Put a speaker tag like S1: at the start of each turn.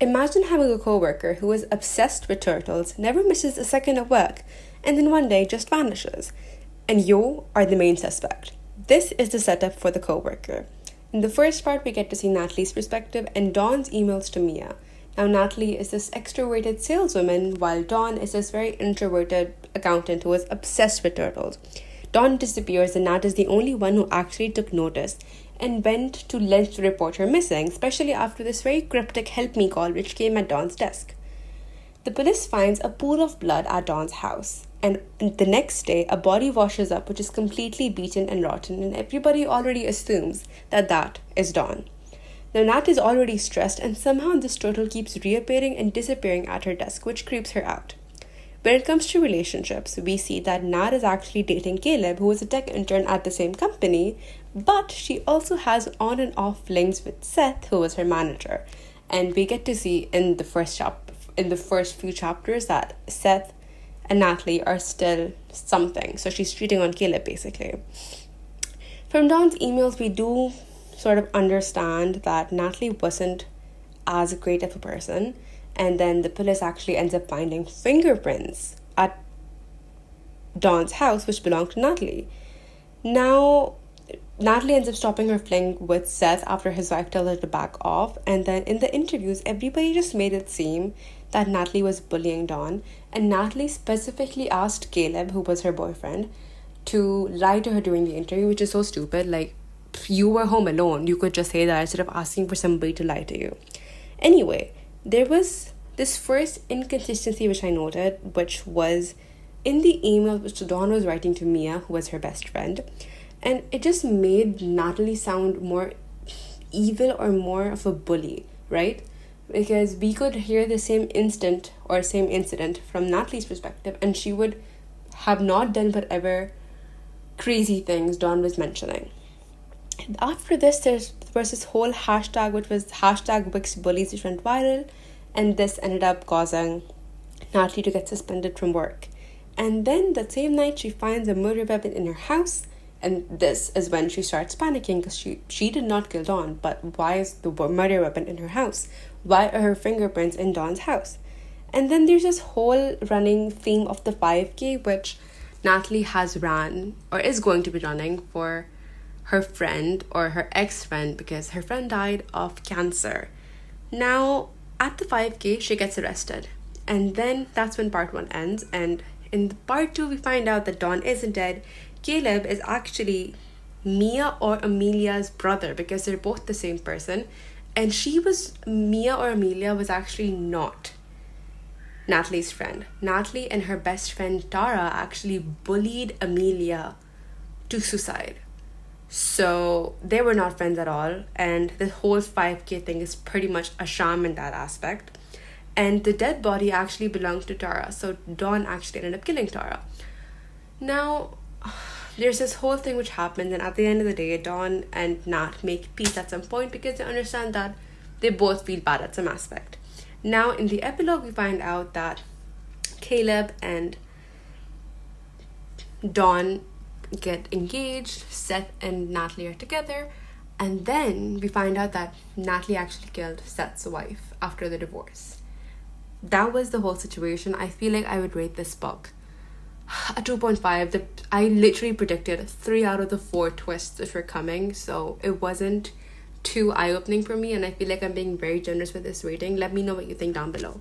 S1: Imagine having a coworker who is obsessed with turtles, never misses a second of work, and then one day just vanishes. And you are the main suspect. This is the setup for the coworker. In the first part, we get to see Natalie's perspective and Dawn's emails to Mia. Now, Natalie is this extroverted saleswoman, while Dawn is this very introverted accountant who is obsessed with turtles. Dawn disappears, and Nat is the only one who actually took notice and went to lengths to report her missing, especially after this very cryptic help me call which came at Dawn's desk. The police finds a pool of blood at Dawn's house, and the next day a body washes up which is completely beaten and rotten, and everybody already assumes that that is Dawn. Now Nat is already stressed, and somehow this turtle keeps reappearing and disappearing at her desk, which creeps her out. When it comes to relationships, we see that Nat is actually dating Caleb, who is a tech intern at the same company, but she also has on and off links with Seth, who is her manager. And we get to see in the first few chapters that Seth and Natalie are still something. So she's cheating on Caleb, basically. From Dawn's emails, we do sort of understand that Natalie wasn't as great of a person. And then the police actually ends up finding fingerprints at Dawn's house, which belonged to Natalie. Now, Natalie ends up stopping her fling with Seth after his wife tells her to back off. And then in the interviews, everybody just made it seem that Natalie was bullying Dawn. And Natalie specifically asked Caleb, who was her boyfriend, to lie to her during the interview, which is so stupid. Like, if you were home alone, you could just say that instead of asking for somebody to lie to you. Anyway, there was this first inconsistency which I noted, which was in the email which Dawn was writing to Mia, who was her best friend. And it just made Natalie sound more evil or more of a bully, right? Because we could hear the same incident from Natalie's perspective, and she would have not done whatever crazy things Dawn was mentioning. And after this, there was this whole hashtag, which was hashtag Wix Bullies, which went viral, and this ended up causing Natalie to get suspended from work. And then that same night, she finds a murder weapon in her house, and this is when she starts panicking because she did not kill Dawn, but why is the murder weapon in her house? Why are her fingerprints in Dawn's house? And then there's this whole running theme of the 5K, which Natalie has ran or is going to be running for her friend or her ex-friend because her friend died of cancer. Now, at the 5K, she gets arrested. And then that's when part 1 ends. And in part 2, we find out that Dawn isn't dead. Caleb is actually Mia or Amelia's brother because they're both the same person. And Mia or Amelia was actually not Natalie's friend. Natalie and her best friend Tara actually bullied Amelia to suicide. So they were not friends at all, and the whole 5K thing is pretty much a sham in that aspect. And the dead body actually belonged to Tara, so Dawn actually ended up killing Tara. Now, there's this whole thing which happens, and at the end of the day, Dawn and Nat make peace at some point because they understand that they both feel bad at some aspect. Now, in the epilogue, we find out that Caleb and Dawn get engaged, Seth and Natalie are together, and then we find out that Natalie actually killed Seth's wife after the divorce. That was the whole situation. I feel like I would rate this book a 2.5. I literally predicted 3 out of the 4 twists which were coming, so it wasn't too eye-opening for me, and I feel like I'm being very generous with this rating. Let me know what you think down below.